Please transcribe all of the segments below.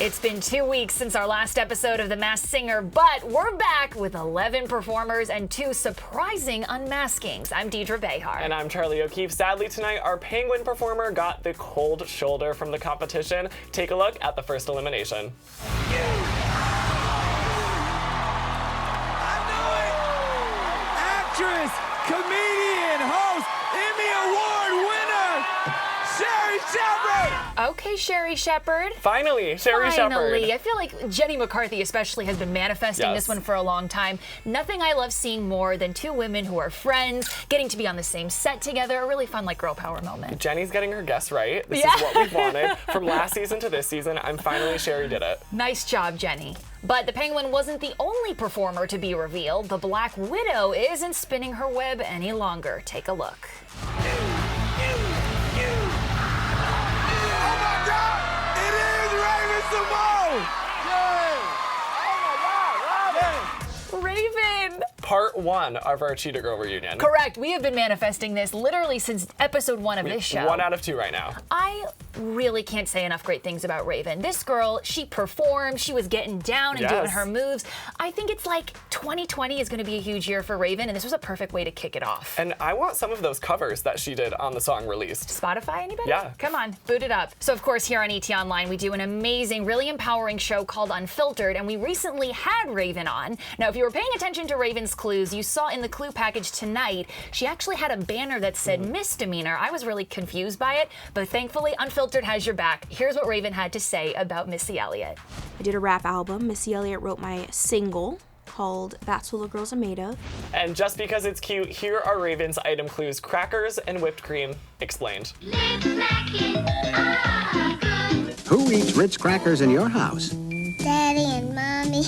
It's been 2 weeks since our last episode of The Masked Singer, but we're back with 11 performers and 2 surprising unmaskings. I'm Deidre Behar. And I'm Charlie O'Keefe. Sadly tonight, our Penguin performer got the cold shoulder from the competition. Take a look at the first elimination. Actress, comedian, host, Emmy Award winner, Sherri Shepherd! Okay, Sherri Shepherd. Finally, Sherri Shepherd. Finally. I feel like Jenny McCarthy especially has been manifesting this one for a long time. Nothing I love seeing more than 2 women who are friends, getting to be on the same set together. A really fun, like, girl power moment. Jenny's getting her guess right. This is what we've wanted. From last season to this season, I'm finally Sherri did it. Nice job, Jenny. But the Penguin wasn't the only performer to be revealed. The Black Widow isn't spinning her web any longer. Take a look. Raven! Part 1 of our Cheetah Girl reunion. Correct. We have been manifesting this literally since episode 1 of this show. 1 out of 2 right now. I really can't say enough great things about Raven. This girl, she performed, she was getting down and doing her moves. I think it's like 2020 is going to be a huge year for Raven, and this was a perfect way to kick it off. And I want some of those covers that she did on the song released. Spotify, anybody? Yeah. Come on, boot it up. So of course here on ET Online, we do an amazing, really empowering show called Unfiltered, and we recently had Raven on. Now if you were paying attention to Raven's clues, you saw in the clue package tonight, she actually had a banner that said misdemeanor. I was really confused by it, but thankfully Unfiltered has your back. Here's what Raven had to say about Missy Elliott. I did a rap album. Missy Elliott wrote my single called That's What Little Girls Are Made Of. And just because it's cute, here are Raven's item clues: crackers and whipped cream. Explained. Who eats Ritz crackers in your house? Daddy and Mommy,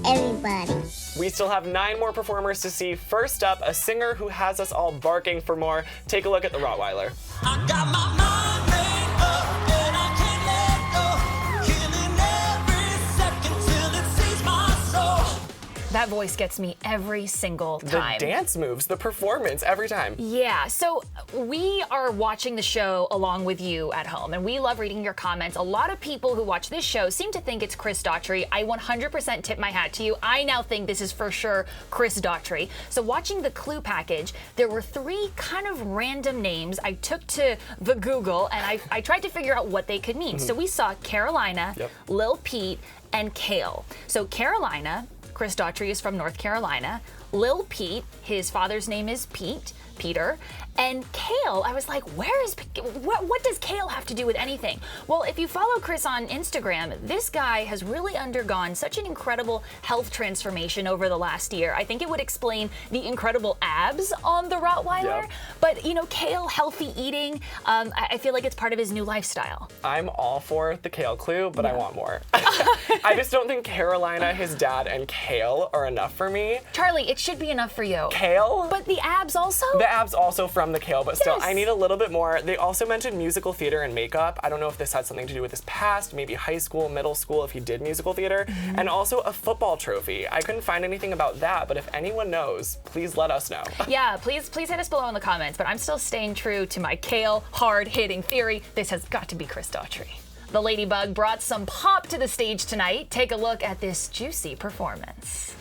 everybody. We still have 9 more performers to see. First up, a singer who has us all barking for more. Take a look at the Rottweiler. I got my mind made up and I can't let go. Killing every second till it sees my soul. That voice gets me every single time. The dance moves, the performance, every time. Yeah, so we are watching the show along with you at home, and we love reading your comments. A lot of people who watch this show seem to think it's Chris Daughtry. I 100% tip my hat to you. I now think this is for sure Chris Daughtry. So watching the clue package, there were 3 kind of random names I took to the Google, and I tried to figure out what they could mean. So we saw Carolina, Lil Pete, and Kale. So Carolina, Chris Daughtry is from North Carolina. Lil Pete, his father's name is Peter. And Kale, I was like, what does Kale have to do with anything? Well, if you follow Chris on Instagram, this guy has really undergone such an incredible health transformation over the last year. I think it would explain the incredible abs on the Rottweiler. But, you know, Kale, healthy eating, I feel like it's part of his new lifestyle. I'm all for the Kale clue, but I want more. I just don't think Carolina, his dad, and Kale are enough for me. Charlie, it should be enough for you. Kale? But the abs also? The abs also from the Kale, but still, Yes. I need a little bit more. They also mentioned musical theater and makeup. I don't know if this had something to do with his past, maybe high school, middle school, if he did musical theater, and also a football trophy. I couldn't find anything about that, but if anyone knows, please let us know. Yeah, please hit us below in the comments, but I'm still staying true to my Kale hard-hitting theory. This has got to be Chris Daughtry. The Ladybug brought some pop to the stage tonight. Take a look at this juicy performance.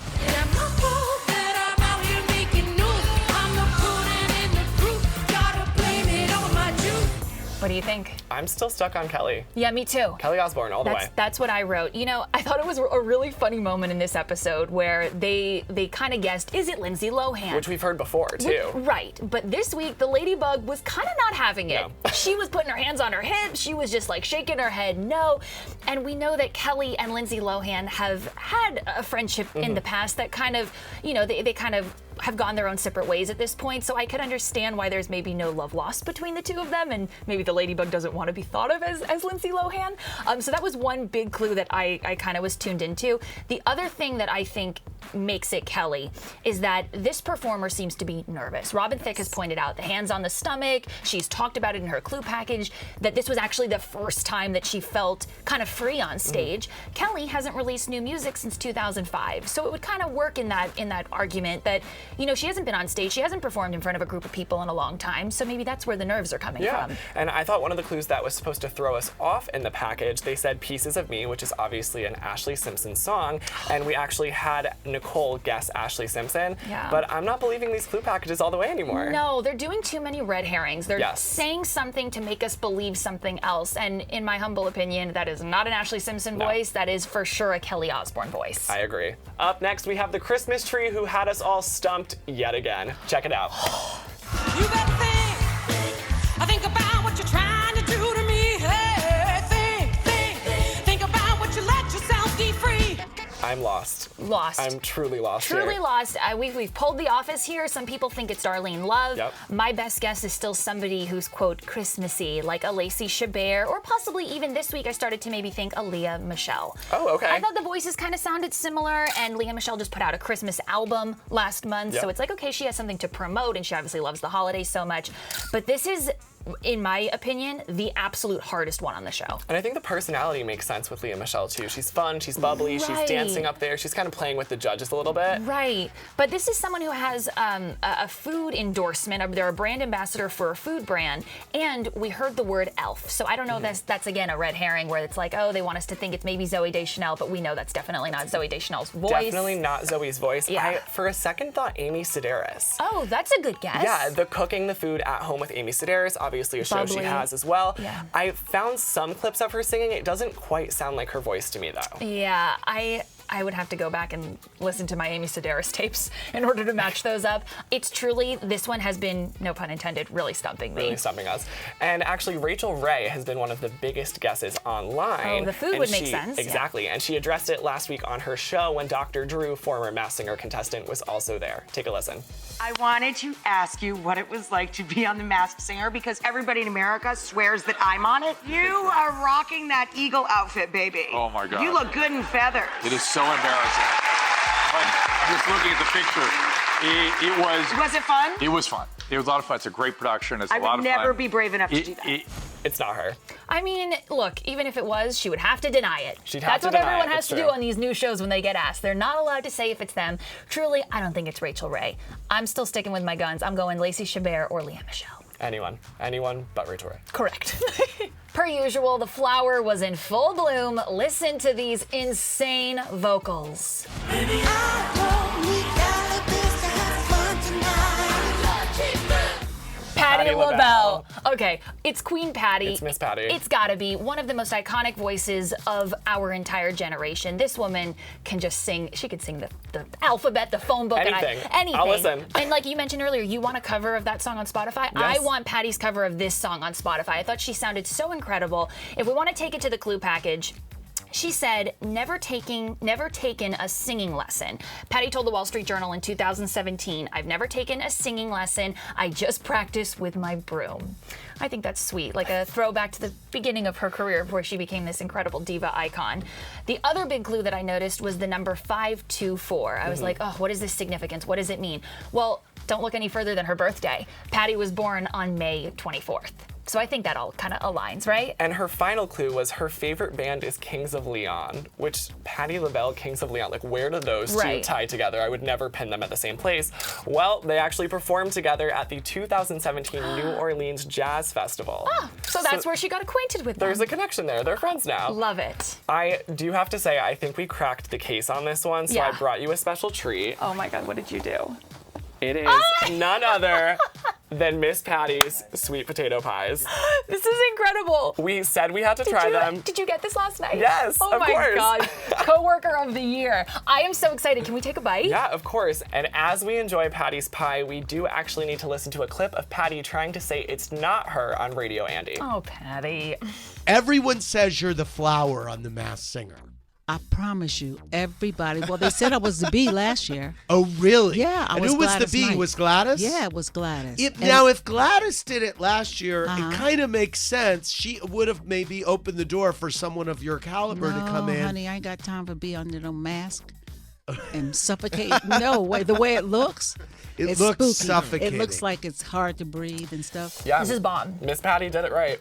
What do you think? I'm still stuck on Kelly. Yeah, me too. Kelly Osbourne, all the way. That's what I wrote. You know, I thought it was a really funny moment in this episode where they kind of guessed, is it Lindsay Lohan? Which we've heard before, too. Right, but this week, the Ladybug was kind of not having it. No. She was putting her hands on her hips, she was just like shaking her head no, and we know that Kelly and Lindsay Lohan have had a friendship in the past that kind of, you know, they kind of have gone their own separate ways at this point, so I could understand why there's maybe no love lost between the two of them, and maybe the Ladybug doesn't want to be thought of as Lindsay Lohan. So that was one big clue that I kind of was tuned into. The other thing that I think makes it Kelly is that this performer seems to be nervous. Robin Thicke has pointed out the hands on the stomach. She's talked about it in her clue package, that this was actually the first time that she felt kind of free on stage. Kelly hasn't released new music since 2005, so it would kind of work in that argument that she hasn't been on stage. She hasn't performed in front of a group of people in a long time. So maybe that's where the nerves are coming from. And I thought one of the clues that was supposed to throw us off in the package, they said Pieces of Me, which is obviously an Ashlee Simpson song. And we actually had Nicole guess Ashlee Simpson. Yeah. But I'm not believing these clue packages all the way anymore. No, they're doing too many red herrings. They're saying something to make us believe something else. And in my humble opinion, that is not an Ashlee Simpson voice. That is for sure a Kelly Osbourne voice. I agree. Up next, we have the Christmas tree who had us all stumped yet again. Check it out. You better think about what you're trying to do to me. Hey, think about what you let yourself be free. I'm lost. Lost. I'm truly lost. Truly here. lost. We've pulled The Office here. Some people think it's Darlene Love. Yep. My best guess is still somebody who's, quote, Christmassy, like a Lea Shepherd, or possibly even this week I started to maybe think a Lea Michele. Oh, okay. I thought the voices kind of sounded similar, and Lea Michele just put out a Christmas album last month, so it's like, okay, she has something to promote, and she obviously loves the holidays so much. But this is, in my opinion, the absolute hardest one on the show. And I think the personality makes sense with Lea Michele too. She's fun, she's bubbly, she's dancing up there, she's kind of playing with the judges a little bit. Right, but this is someone who has a food endorsement. They're a brand ambassador for a food brand, and we heard the word elf. So I don't know if that's again a red herring where it's like, oh, they want us to think it's maybe Zooey Deschanel, but we know that's definitely not Zooey Deschanel's voice. Definitely not Zoe's voice. Yeah. I, for a second, thought Amy Sedaris. Oh, that's a good guess. Yeah, the cooking the food at home with Amy Sedaris, obviously a show she has as well. Yeah. I found some clips of her singing. It doesn't quite sound like her voice to me, though. Yeah, I would have to go back and listen to my Amy Sedaris tapes in order to match those up. It's truly, this one has been, no pun intended, really stumping me. Really stumping us. And actually, Rachel Ray has been one of the biggest guesses online. Oh, the food would make sense. Exactly, and she addressed it last week on her show when Dr. Drew, former Masked Singer contestant, was also there. Take a listen. I wanted to ask you what it was like to be on The Masked Singer because everybody in America swears that I'm on it. You are rocking that eagle outfit, baby. Oh my God. You look good in feathers. It is so embarrassing. Just looking at the picture, it was... Was it fun? It was fun. It was a lot of fun. It's a great production. It's a lot of fun. I would never be brave enough to do that. It's not her. I mean, look, even if it was, she would have to deny it. That's what everyone has to do on these new shows when they get asked. They're not allowed to say if it's them. Truly, I don't think it's Rachel Ray. I'm still sticking with my guns. I'm going Lea Shepherd or Lea Michele. Anyone but Rachel Ray. Correct. Per usual, the flower was in full bloom. Listen to these insane vocals. Baby, I don't need alibis to have fun tonight. Patti Labelle. Okay, it's Queen Patti. It's Miss Patti. It's gotta be one of the most iconic voices of our entire generation. This woman can just sing. She could sing the alphabet, the phone book, anything. Anything. I'll listen. And like you mentioned earlier, you want a cover of that song on Spotify? Yes. I want Patti's cover of this song on Spotify. I thought she sounded so incredible. If we want to take it to the clue package, she said, never taken a singing lesson. Patti told the Wall Street Journal in 2017, I've never taken a singing lesson. I just practice with my broom. I think that's sweet, like a throwback to the beginning of her career before she became this incredible diva icon. The other big clue that I noticed was the number 524. I was like, oh, what is this significance? What does it mean? Well, don't look any further than her birthday. Patti was born on May 24th. So I think that all kind of aligns, right? And her final clue was her favorite band is Kings of Leon, which Patti Labelle, Kings of Leon, like where do those two tie together? I would never pin them at the same place. Well, they actually performed together at the 2017 New Orleans Jazz Festival. Oh, so that's where she got acquainted with them. There's a connection there. They're friends now. Love it. I do have to say, I think we cracked the case on this one, so I brought you a special treat. Oh my God, what did you do? It is none other than Miss Patti's sweet potato pies. This is incredible. We said we had to try them. Did you get this last night? Yes, oh of course. Oh my God, coworker of the year. I am so excited. Can we take a bite? Yeah, of course. And as we enjoy Patti's pie, we do actually need to listen to a clip of Patti trying to say it's not her on Radio Andy. Oh, Patti. Everyone says you're the flower on The Masked Singer. I promise you, everybody. Well, they said I was the bee last year. Oh, really? Yeah, I and was who was Gladys the bee? Knight. Was Gladys? Yeah, it was Gladys. Now, if Gladys did it last year, it kind of makes sense. She would have maybe opened the door for someone of your caliber to come in. No, honey, I ain't got time to be under no mask and suffocate. No way. The way it looks, it spooky. looks suffocating. It looks like it's hard to breathe and stuff. Yeah, this is bomb. Miss Patti did it right.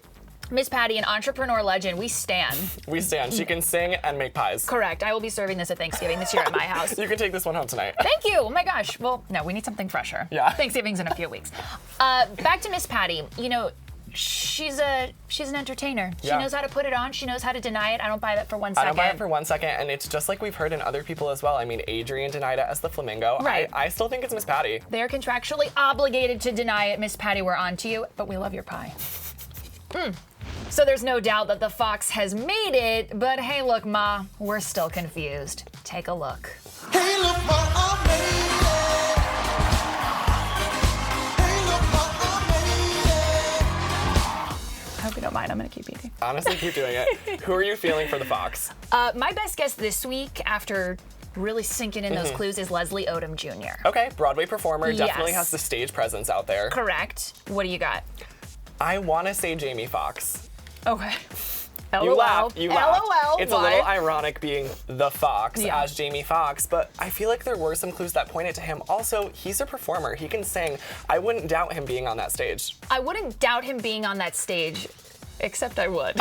Miss Patti, an entrepreneur legend, we stan. We stand. She can sing and make pies. Correct. I will be serving this at Thanksgiving this year at my house. You can take this one home tonight. Thank you. Oh my gosh. Well, no, we need something fresher. Yeah. Thanksgiving's in a few weeks. Back to Miss Patti. You know, she's an entertainer. She Yeah. knows how to put it on. She knows how to deny it. I don't buy that for 1 second. I don't buy it for 1 second, and it's just like we've heard in other people as well. I mean, Adrienne denied it as the flamingo. Right. I still think it's Miss Patti. They're contractually obligated to deny it. Miss Patti, we're on to you, but we love your pie. So there's no doubt that the fox has made it, but hey, look, Ma, we're still confused. Take a look. Hey, look what I made it. Hey, look what I made it. I hope you don't mind. I'm going to keep eating. Honestly, keep doing it. Who are you feeling for the fox? My best guess this week, after really sinking in those clues, is Leslie Odom Jr. Okay, Broadway performer, definitely Yes. has the stage presence out there. Correct. What do you got? I want to say Jamie Foxx. Okay. You laughed. You laughed. LOL. It's why? a little ironic being the fox Yeah. as Jamie Foxx, but I feel like there were some clues that pointed to him. Also, he's a performer. He can sing. I wouldn't doubt him being on that stage. I wouldn't doubt him being on that stage, except I would.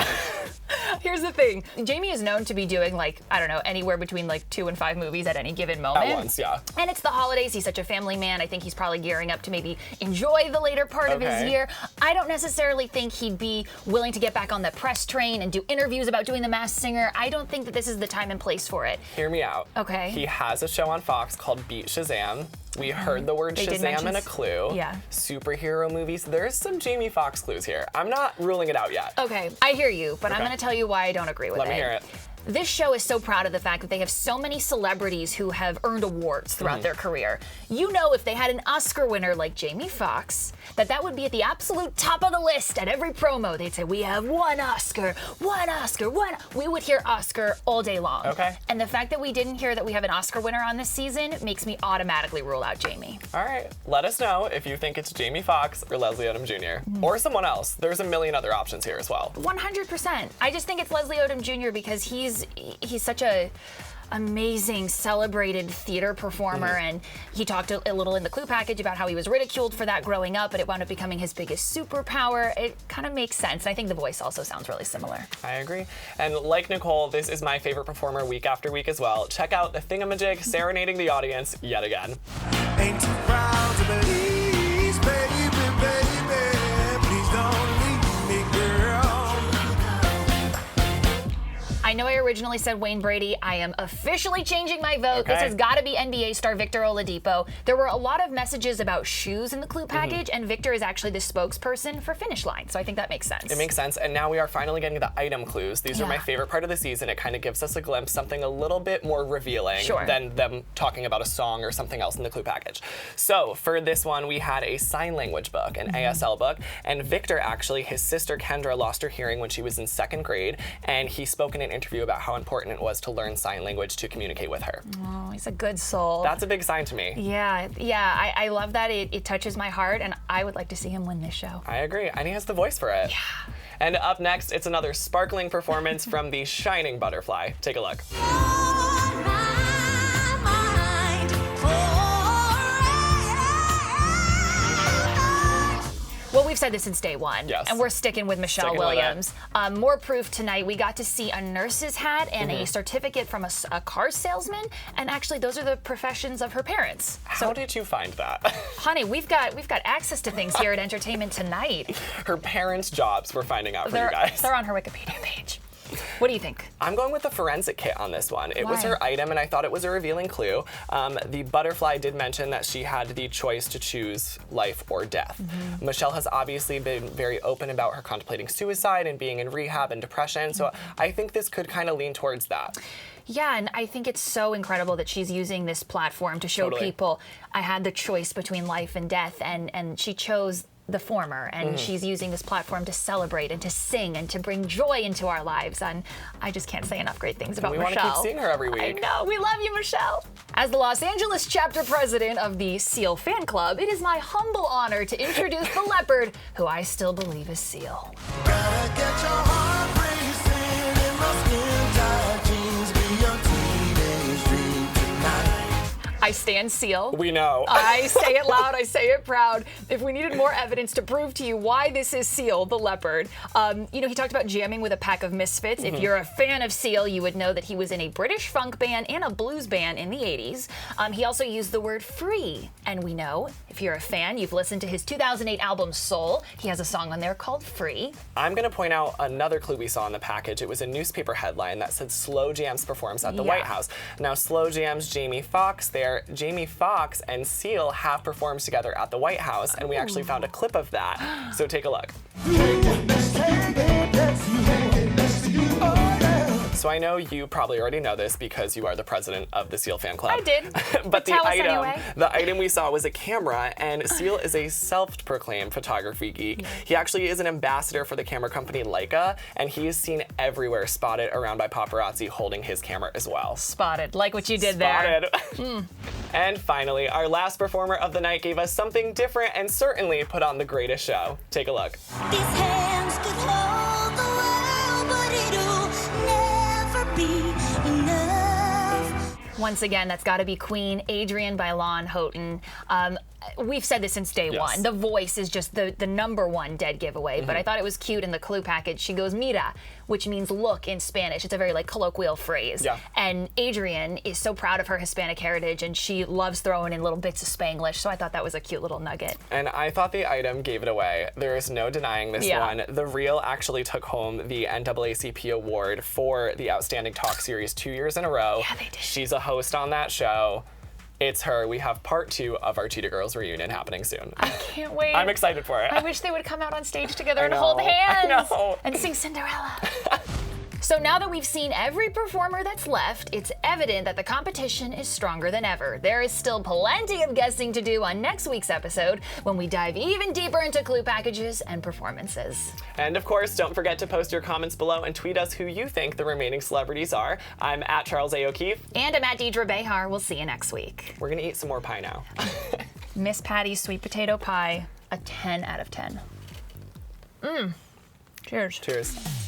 Here's the thing. Jamie is known to be doing, like, I don't know, anywhere between like 2 and 5 movies at any given moment. At once, yeah. And it's the holidays. He's such a family man. I think he's probably gearing up to maybe enjoy the later part of his Okay. year. I don't necessarily think he'd be willing to get back on the press train and do interviews about doing The Masked Singer. I don't think that this is the time and place for it. Hear me out. Okay. He has a show on Fox called Beat Shazam. We heard the word They did Shazam mention in a clue. Yeah. Superhero movies. There's some Jamie Foxx clues here. I'm not ruling it out yet. Okay, I hear you, but I'm Okay. going to tell you why I don't agree with it. Let me hear it. This show is so proud of the fact that they have so many celebrities who have earned awards throughout their career. You know, if they had an Oscar winner like Jamie Foxx, that would be at the absolute top of the list at every promo. They'd say, we have one Oscar, one Oscar, one. We would hear Oscar all day long. Okay. And the fact that we didn't hear that we have an Oscar winner on this season makes me automatically rule out Jamie. All right. Let us know if you think it's Jamie Foxx or Leslie Odom Jr. Or someone else. There's a million other options here as well. 100%. I just think it's Leslie Odom Jr. because he's such a amazing, celebrated theater performer, and he talked a little in the clue package about how he was ridiculed for that growing up, but it wound up becoming his biggest superpower. It kind of makes sense, and I think the voice also sounds really similar. I agree. And like Nicole, this is my favorite performer week after week as well. Check out the thingamajig serenading the audience yet again. Ain't too proud to believe, baby, baby. Please don't leave me, girl. I know I originally said Wayne Brady. I am officially changing my vote. Okay. This has got to be NBA star Victor Oladipo. There were a lot of messages about shoes in the clue package, and Victor is actually the spokesperson for Finish Line, so I think that makes sense. It makes sense. And now we are finally getting the item clues. These are my Yeah. favorite part of the season. It kind of gives us a glimpse, something a little bit more revealing Sure. than them talking about a song or something else in the clue package. So for this one, we had a sign language book, an ASL book, and Victor actually, his sister Kendra lost her hearing when she was in 2nd grade, and he spoke in an interview about how important it was to learn sign language to communicate with her. Oh, he's a good soul. That's a big sign to me. Yeah, I love that. It touches my heart, and I would like to see him win this show. I agree, and he has the voice for it. Yeah. And up next, it's another sparkling performance from the Shining Butterfly. Take a look. Well, we've said this since day one, Yes. and we're sticking with Michelle Sticking with Williams. More proof tonight. We got to see a nurse's hat and a certificate from a car salesman, and actually, those are the professions of her parents. How did you find that? Honey, we've got access to things here at Entertainment Tonight. Her parents' jobs we're finding out for you guys. They're on her Wikipedia page. What do you think? I'm going with the forensic kit on this one. It was Why? her item, and I thought it was a revealing clue. The butterfly did mention that she had the choice to choose life or death. Michelle has obviously been very open about her contemplating suicide and being in rehab and depression, so I think this could kind of lean towards that. Yeah, and I think it's so incredible that she's using this platform to show Totally. people I had the choice between life and death, and she chose the former, and she's using this platform to celebrate and to sing and to bring joy into our lives, and I just can't say enough great things about We want Michelle. to keep seeing her every week. I know, we love you, Michelle. As the Los Angeles chapter president of the Seal fan club, it is my humble honor to introduce the leopard, who I still believe is Seal. Gotta get your heart racing in my skin-tight jeans. Be your teenage dream tonight. I stand Seal. We know. I say it loud, I say it proud. If we needed more evidence to prove to you why this is Seal, the leopard, he talked about jamming with a pack of misfits. If you're a fan of Seal, you would know that he was in a British funk band and a blues band in the 80s. He also used the word free. And we know, if you're a fan, you've listened to his 2008 album Soul. He has a song on there called Free. I'm going to point out another clue we saw in the package. It was a newspaper headline that said Slow Jams performs at the White House. Now, Slow Jam's Jamie Foxx there. Jamie Foxx and Seal have performed together at the White House, and we actually found a clip of that. So take a look. So I know you probably already know this because you are the president of the Seal fan club. I did. But tell us anyway. The item we saw was a camera, and Seal is a self-proclaimed photography geek. He actually is an ambassador for the camera company Leica, and he is seen everywhere, spotted around by paparazzi holding his camera as well. Spotted, like what you did there. And finally, our last performer of the night gave us something different and certainly put on the greatest show. Take a look. These hands could hold the world, but it'll never be enough. Once again, that's got to be Queen, Adrienne by Lon Houghton. We've said this since day one. The voice is just the number one dead giveaway, but I thought it was cute in the clue package. She goes, Mita, which means look in Spanish. It's a very colloquial phrase. Yeah. And Adrienne is so proud of her Hispanic heritage, and she loves throwing in little bits of Spanglish, so I thought that was a cute little nugget. And I thought the item gave it away. There is no denying this one. The Reel actually took home the NAACP award for the Outstanding Talk Series 2 years in a row. Yeah, they did. She's a host on that show. It's her. We have part 2 of our Cheetah Girls reunion happening soon. I can't wait. I'm excited for it. I wish they would come out on stage together and know, hold hands I know. and sing Cinderella. So now that we've seen every performer that's left, it's evident that the competition is stronger than ever. There is still plenty of guessing to do on next week's episode when we dive even deeper into clue packages and performances. And of course, don't forget to post your comments below and tweet us who you think the remaining celebrities are. I'm at Charles A. O'Keefe. And I'm at Deidre Behar. We'll see you next week. We're gonna eat some more pie now. Miss Patty's sweet potato pie, a 10 out of 10. Cheers. Cheers.